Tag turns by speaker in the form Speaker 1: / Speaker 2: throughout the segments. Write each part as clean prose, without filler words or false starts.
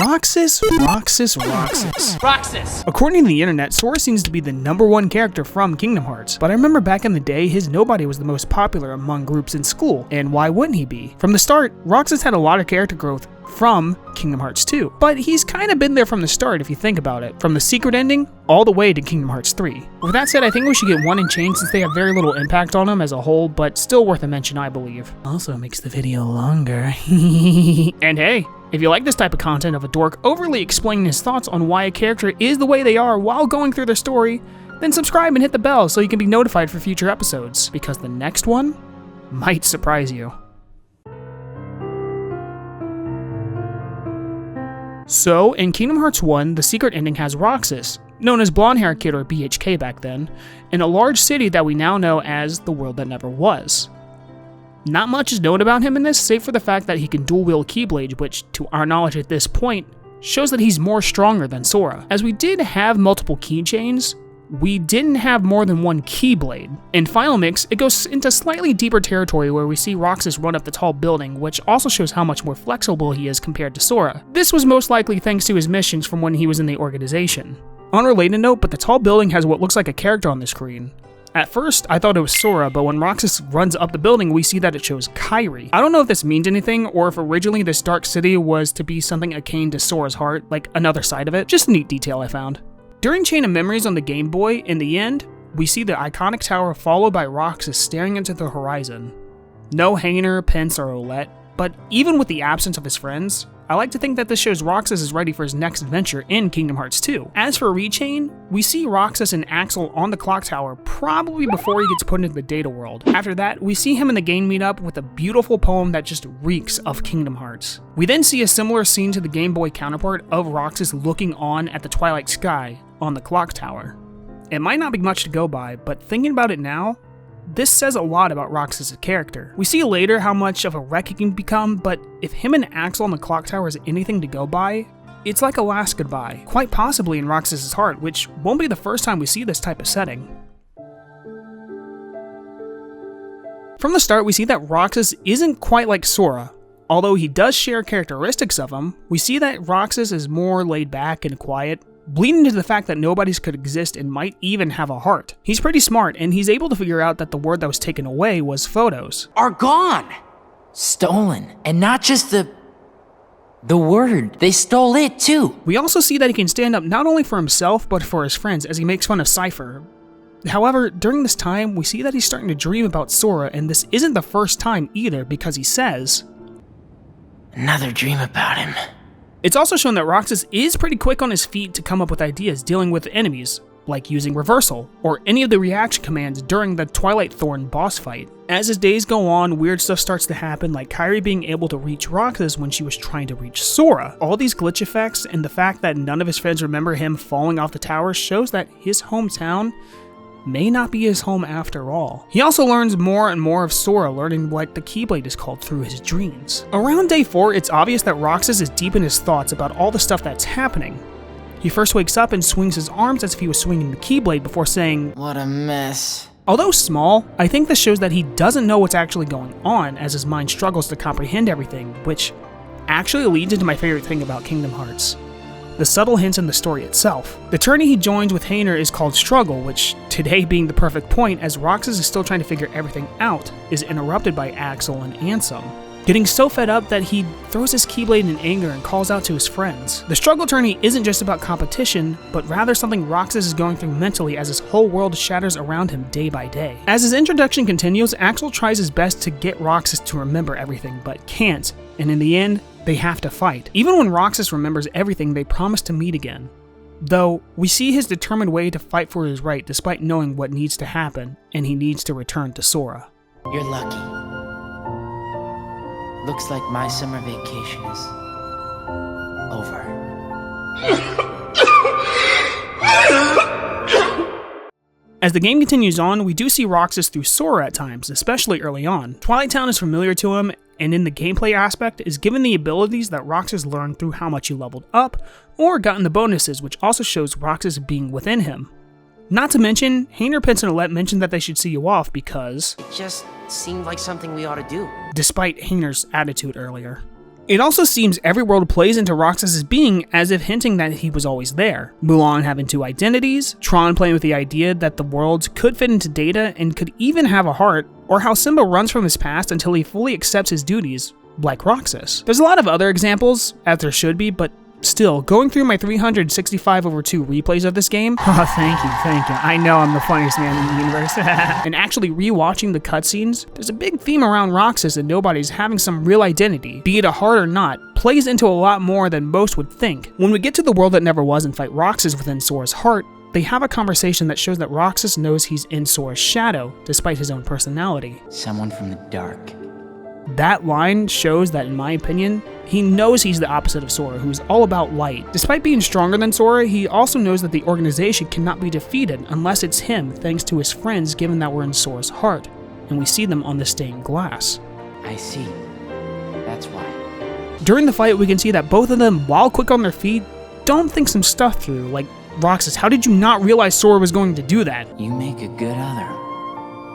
Speaker 1: Roxas. According to the internet, Sora seems to be the #1 character from Kingdom Hearts, but I remember back in the day, his nobody was the most popular among groups in school, and why wouldn't he be? From the start, Roxas had a lot of character growth from Kingdom Hearts 2, but he's kind of been there from the start if you think about it, from the secret ending all the way to Kingdom Hearts 3. With that said, I think we should get 1 and Chain since they have very little impact on him as a whole, but still worth a mention, I believe. Also makes the video longer. And hey, if you like this type of content of a dork overly explaining his thoughts on why a character is the way they are while going through their story, then subscribe and hit the bell so you can be notified for future episodes, because the next one might surprise you. So, in Kingdom Hearts 1, the secret ending has Roxas, known as Blonde Hair Kid or BHK back then, in a large city that we now know as the World That Never Was. Not much is known about him in this, save for the fact that he can dual-wield Keyblades, which, to our knowledge at this point, shows that he's more stronger than Sora. As we did have multiple keychains, we didn't have more than 1 Keyblade. In Final Mix, it goes into slightly deeper territory where we see Roxas run up the tall building, which also shows how much more flexible he is compared to Sora. This was most likely thanks to his missions from when he was in the organization. On a related note, but the tall building has what looks like a character on the screen. At first, I thought it was Sora, but when Roxas runs up the building, we see that it shows Kairi. I don't know if this means anything, or if originally this dark city was to be something akin to Sora's heart, like another side of it. Just a neat detail I found. During Chain of Memories on the Game Boy, in the end, we see the iconic tower followed by Roxas staring into the horizon. No Hayner, Pence, or Olette, but even with the absence of his friends, I like to think that this shows Roxas is ready for his next adventure in Kingdom Hearts 2. As for Rechain, we see Roxas and Axel on the clock tower probably before he gets put into the data world. After that, we see him in the game meetup with a beautiful poem that just reeks of Kingdom Hearts. We then see a similar scene to the Game Boy counterpart of Roxas looking on at the twilight sky on the clock tower. It might not be much to go by, but thinking about it now, this says a lot about Roxas' character. We see later how much of a wreck he can become, but if him and Axel on the clock tower is anything to go by, it's like a last goodbye, quite possibly in Roxas' heart, which won't be the first time we see this type of setting. From the start, we see that Roxas isn't quite like Sora. Although he does share characteristics of him, we see that Roxas is more laid back and quiet, bleeding to the fact that nobodies could exist and might even have a heart. He's pretty smart, and he's able to figure out that the word that was taken away was photos.
Speaker 2: Are gone! Stolen. And not just the word. They stole it too.
Speaker 1: We also see that he can stand up not only for himself, but for his friends as he makes fun of Cypher. However, during this time, we see that he's starting to dream about Sora, and this isn't the first time either, because he says,
Speaker 2: "Another dream about him."
Speaker 1: It's also shown that Roxas is pretty quick on his feet to come up with ideas dealing with enemies, like using reversal, or any of the reaction commands during the Twilight Thorn boss fight. As his days go on, weird stuff starts to happen, like Kairi being able to reach Roxas when she was trying to reach Sora. All these glitch effects and the fact that none of his friends remember him falling off the tower shows that his hometown may not be his home after all. He also learns more and more of Sora, learning what the Keyblade is called through his dreams. Around day 4, it's obvious that Roxas is deep in his thoughts about all the stuff that's happening. He first wakes up and swings his arms as if he was swinging the Keyblade before saying,
Speaker 2: "What a mess."
Speaker 1: Although small, I think this shows that he doesn't know what's actually going on as his mind struggles to comprehend everything, which actually leads into my favorite thing about Kingdom Hearts: the subtle hints in the story itself. The tourney he joins with Hayner is called Struggle, which, today being the perfect point as Roxas is still trying to figure everything out, is interrupted by Axel and Ansem, getting so fed up that he throws his Keyblade in anger and calls out to his friends. The Struggle tourney isn't just about competition, but rather something Roxas is going through mentally as his whole world shatters around him day by day. As his introduction continues, Axel tries his best to get Roxas to remember everything, but can't, and in the end, they have to fight. Even when Roxas remembers everything, they promise to meet again. Though, we see his determined way to fight for his right despite knowing what needs to happen, and he needs to return to Sora.
Speaker 2: You're lucky. Looks like my summer vacation is over.
Speaker 1: As the game continues on, we do see Roxas through Sora at times, especially early on. Twilight Town is familiar to him, and in the gameplay aspect is given the abilities that Roxas learned through how much he leveled up, or gotten the bonuses, which also shows Roxas being within him. Not to mention, Hayner, Pence, and Olette mentioned that they should see you off because
Speaker 2: It just seemed like something we ought to do.
Speaker 1: despite Hayner's attitude earlier. It also seems every world plays into Roxas' being as if hinting that he was always there. Mulan having two identities, Tron playing with the idea that the worlds could fit into Data and could even have a heart, or how Simba runs from his past until he fully accepts his duties, like Roxas. There's a lot of other examples, as there should be, but still, going through my 365/2 replays of this game, oh, thank you. I know I'm the funniest man in the universe. And actually rewatching the cutscenes, there's a big theme around Roxas and Nobody's having some real identity, be it a heart or not, plays into a lot more than most would think. When we get to the world that never was and fight Roxas within Sora's heart, they have a conversation that shows that Roxas knows he's in Sora's shadow, despite his own personality.
Speaker 2: Someone from the dark.
Speaker 1: That line shows that, in my opinion, he knows he's the opposite of Sora, who's all about light. Despite being stronger than Sora, he also knows that the organization cannot be defeated unless it's him, thanks to his friends, given that we're in Sora's heart, and we see them on the stained glass.
Speaker 2: I see. That's why.
Speaker 1: During the fight, we can see that both of them, while quick on their feet, don't think some stuff through, like, Roxas, how did you not realize Sora was going to do that?
Speaker 2: You make a good other.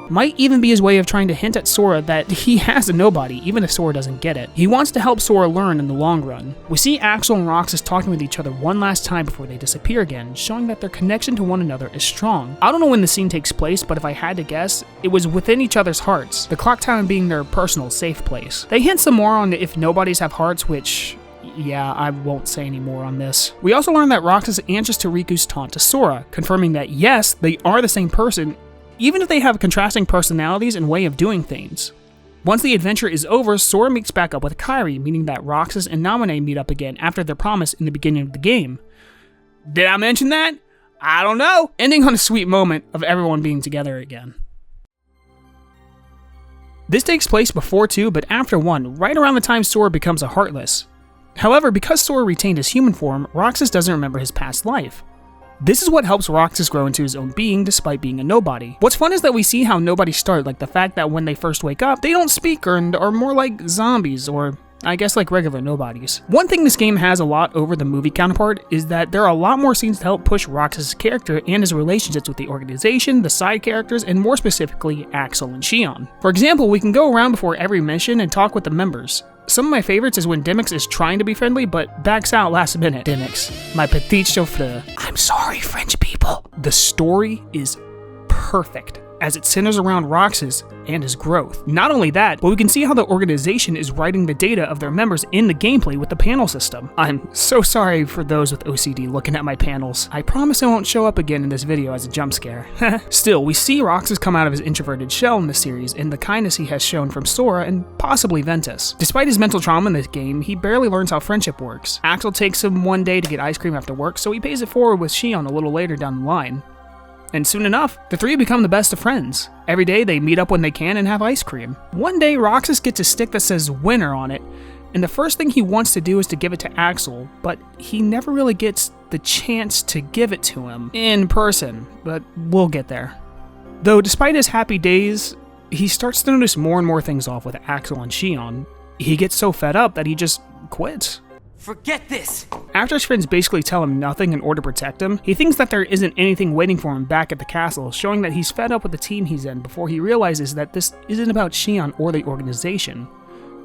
Speaker 1: Might even be his way of trying to hint at Sora that he has a nobody, even if Sora doesn't get it. He wants to help Sora learn in the long run. We see Axel and Roxas talking with each other one last time before they disappear again, showing that their connection to one another is strong. I don't know when the scene takes place, but if I had to guess, it was within each other's hearts, the clock tower being their personal safe place. They hint some more on if nobodies have hearts, which, yeah, I won't say any more on this. We also learn that Roxas answers to Riku's taunt to Sora, confirming that yes, they are the same person, even if they have contrasting personalities and way of doing things. Once the adventure is over, Sora meets back up with Kairi, meaning that Roxas and Naminé meet up again after their promise in the beginning of the game. Did I mention that? I don't know. Ending on a sweet moment of everyone being together again. This takes place before 2, but after 1, right around the time Sora becomes a Heartless. However, because Sora retained his human form, Roxas doesn't remember his past life. This is what helps Roxas grow into his own being despite being a nobody. What's fun is that we see how nobodies start, like the fact that when they first wake up, they don't speak and are more like zombies, or I guess like regular nobodies. One thing this game has a lot over the movie counterpart is that there are a lot more scenes to help push Roxas' character and his relationships with the organization, the side characters, and more specifically, Axel and Xion. For example, we can go around before every mission and talk with the members. Some of my favorites is when Dimix is trying to be friendly, but backs out last minute. Dimix, my petit chauffeur. I'm sorry, French people. The story is perfect, as it centers around Roxas and his growth. Not only that, but we can see how the organization is writing the data of their members in the gameplay with the panel system. I'm so sorry for those with OCD looking at my panels. I promise I won't show up again in this video as a jump scare. Still, we see Roxas come out of his introverted shell in the series and the kindness he has shown from Sora and possibly Ventus. Despite his mental trauma in this game, he barely learns how friendship works. Axel takes him one day to get ice cream after work, so he pays it forward with Xion a little later down the line. And soon enough, the three become the best of friends. Every day they meet up when they can and have ice cream. One day, Roxas gets a stick that says winner on it, and the first thing he wants to do is to give it to Axel, but he never really gets the chance to give it to him in person, but we'll get there. Though despite his happy days, he starts to notice more and more things off with Axel and Xion. He gets so fed up that he just quits.
Speaker 2: Forget this!
Speaker 1: After his friends basically tell him nothing in order to protect him, he thinks that there isn't anything waiting for him back at the castle, showing that he's fed up with the team he's in before he realizes that this isn't about Xion or the organization,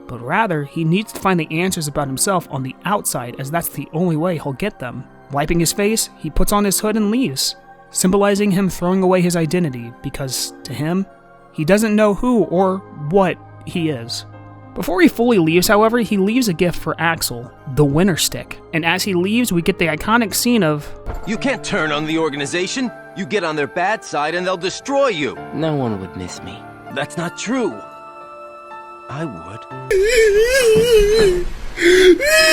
Speaker 1: but rather he needs to find the answers about himself on the outside, as that's the only way he'll get them. Wiping his face, he puts on his hood and leaves, symbolizing him throwing away his identity because, to him, he doesn't know who or what he is. Before he fully leaves, however, he leaves a gift for Axel, the winner stick. And as he leaves, we get the iconic scene of,
Speaker 3: "You can't turn on the organization. You get on their bad side and they'll destroy you."
Speaker 2: No one would miss me.
Speaker 3: That's not true. I would.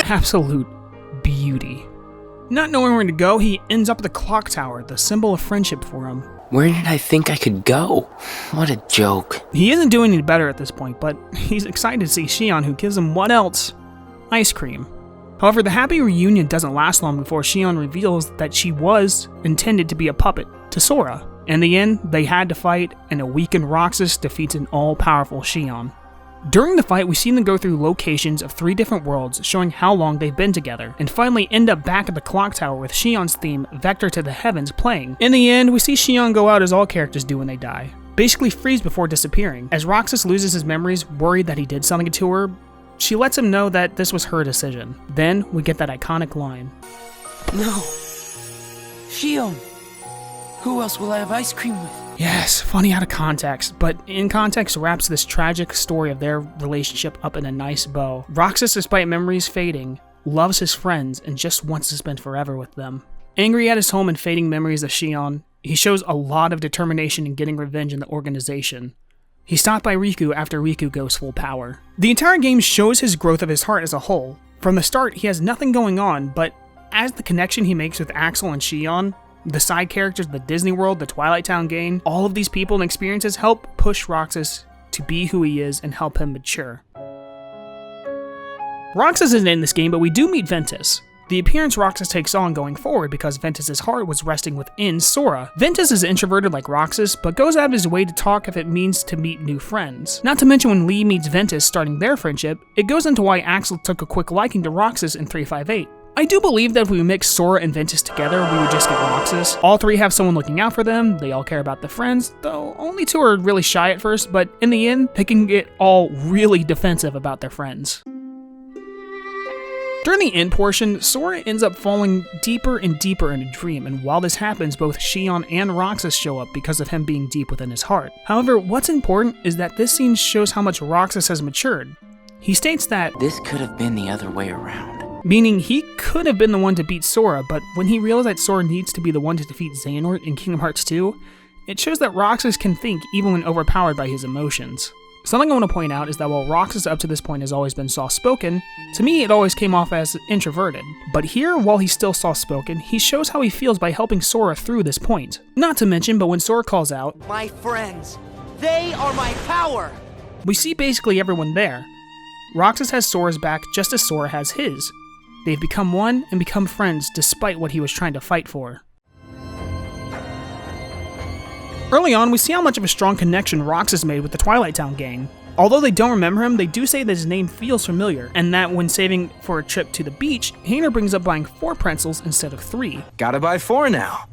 Speaker 1: absolute beauty. Not knowing where to go, he ends up at the clock tower, the symbol of friendship for him.
Speaker 2: Where did I think I could go? What a joke.
Speaker 1: He isn't doing any better at this point, but he's excited to see Xion, who gives him what else? Ice cream. However, the happy reunion doesn't last long before Xion reveals that she was intended to be a puppet to Sora. In the end, they had to fight, and a weakened Roxas defeats an all-powerful Xion. During the fight, we see them go through locations of 3 different worlds, showing how long they've been together, and finally end up back at the clock tower with Xion's theme, Vector to the Heavens, playing. In the end, we see Xion go out as all characters do when they die, basically freeze before disappearing, as Roxas loses his memories, worried that he did something to her, She lets him know that this was her decision. Then we get that iconic line.
Speaker 4: No. Shion. Who else will I have ice cream with?
Speaker 1: Yes, funny out of context, but in context wraps this tragic story of their relationship up in a nice bow. Roxas, despite memories fading, loves his friends and just wants to spend forever with them. Angry at his home and fading memories of Shion, he shows a lot of determination in getting revenge in the organization. He stopped by Riku after Riku goes full power. The entire game shows his growth of his heart as a whole. From the start, he has nothing going on, but as the connection he makes with Axel and Shion, the side characters of the Disney World, the Twilight Town gang, all of these people and experiences help push Roxas to be who he is and help him mature. Roxas isn't in this game, but we do meet Ventus. The appearance Roxas takes on going forward because Ventus' heart was resting within Sora. Ventus is introverted like Roxas, but goes out of his way to talk if it means to meet new friends. Not to mention when Lee meets Ventus starting their friendship, it goes into why Axel took a quick liking to Roxas in 358. I do believe that if we mix Sora and Ventus together, we would just get Roxas. All three have someone looking out for them, they all care about the friends, though only two are really shy at first, but in the end, they can get all really defensive about their friends. During the end portion, Sora ends up falling deeper and deeper in a dream, and while this happens, both Shion and Roxas show up because of him being deep within his heart. However, what's important is that this scene shows how much Roxas has matured. He states that
Speaker 2: This could have been the other way around.
Speaker 1: meaning he could have been the one to beat Sora, but when he realized that Sora needs to be the one to defeat Xehanort in Kingdom Hearts 2, it shows that Roxas can think even when overpowered by his emotions. Something I want to point out is that while Roxas up to this point has always been soft-spoken, to me it always came off as introverted. But here, while he's still soft-spoken, he shows how he feels by helping Sora through this point. Not to mention, but when Sora calls out,
Speaker 4: My friends. They are my power.
Speaker 1: we see basically everyone there. Roxas has Sora's back just as Sora has his. They've become one and become friends despite what he was trying to fight for. Early on, we see how much of a strong connection Roxas made with the Twilight Town gang. Although they don't remember him, they do say that his name feels familiar, and that when saving for a trip to the beach, Hayner brings up buying 4 pretzels instead of 3.
Speaker 3: Gotta buy 4 now.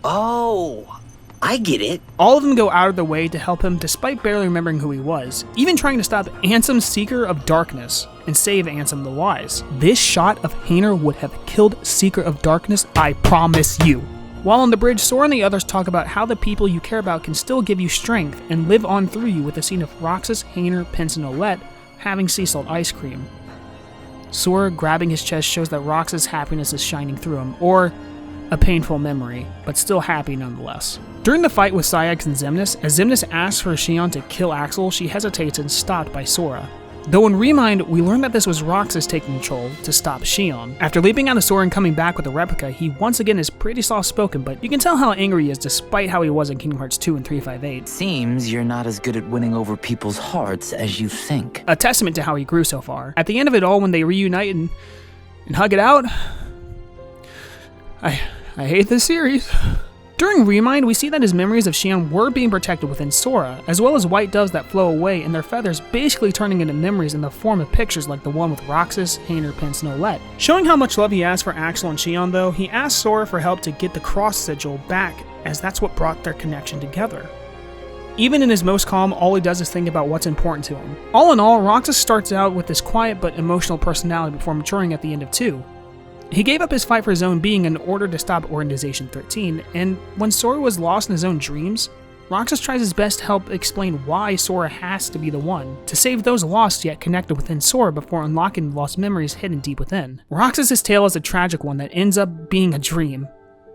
Speaker 4: Oh, I get it.
Speaker 1: All of them go out of their way to help him despite barely remembering who he was, even trying to stop Ansem's Seeker of Darkness and save Ansem the Wise. This shot of Hayner would have killed Seeker of Darkness, I promise you. While on the bridge, Sora and the others talk about how the people you care about can still give you strength and live on through you with a scene of Roxas, Hayner, Pence, and Olette having sea salt ice cream. Sora grabbing his chest shows that Roxas' happiness is shining through him, or a painful memory, but still happy nonetheless. During the fight with Saïx and Xemnas, as Xemnas asks for Shion to kill Axel, she hesitates and is stopped by Sora. Though in Remind, we learn that this was Roxas taking control to stop Shion. After leaping out of Sora and coming back with a replica, he once again is pretty soft-spoken, but you can tell how angry he is despite how he was in Kingdom Hearts 2 and 358.
Speaker 2: Seems you're not as good at winning over people's hearts as you think.
Speaker 1: A testament to how he grew so far. At the end of it all, when they reunite and hug it out, I hate this series. During Remind, we see that his memories of Shion were being protected within Sora, as well as white doves that flow away and their feathers basically turning into memories in the form of pictures like the one with Roxas, Hayner, Pence, and Olette. Showing how much love he has for Axel and Shion though, he asks Sora for help to get the cross sigil back, as that's what brought their connection together. Even in his most calm, all he does is think about what's important to him. All in all, Roxas starts out with this quiet but emotional personality before maturing at the end of 2. He gave up his fight for his own being in order to stop Organization 13, and when Sora was lost in his own dreams, Roxas tries his best to help explain why Sora has to be the one, to save those lost yet connected within Sora before unlocking the lost memories hidden deep within. Roxas' tale is a tragic one that ends up being a dream,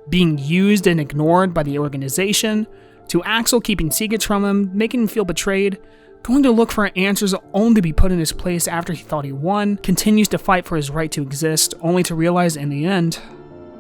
Speaker 1: being used and ignored by the organization, to Axel keeping secrets from him, making him feel betrayed, going to look for answers only to be put in his place after he thought he won, continues to fight for his right to exist, only to realize in the end,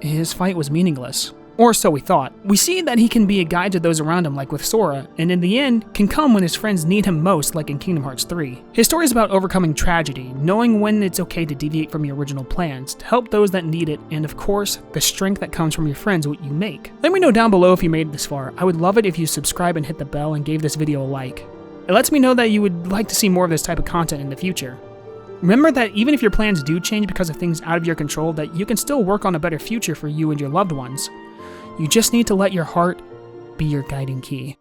Speaker 1: his fight was meaningless. Or so we thought. We see that he can be a guide to those around him like with Sora, and in the end, can come when his friends need him most like in Kingdom Hearts 3. His story is about overcoming tragedy, knowing when it's okay to deviate from your original plans, to help those that need it, and of course, the strength that comes from your friends what you make. Let me know down below if you made it this far. I would love it if you subscribe and hit the bell and gave this video a like. It lets me know that you would like to see more of this type of content in the future. Remember that even if your plans do change because of things out of your control, that you can still work on a better future for you and your loved ones. You just need to let your heart be your guiding key.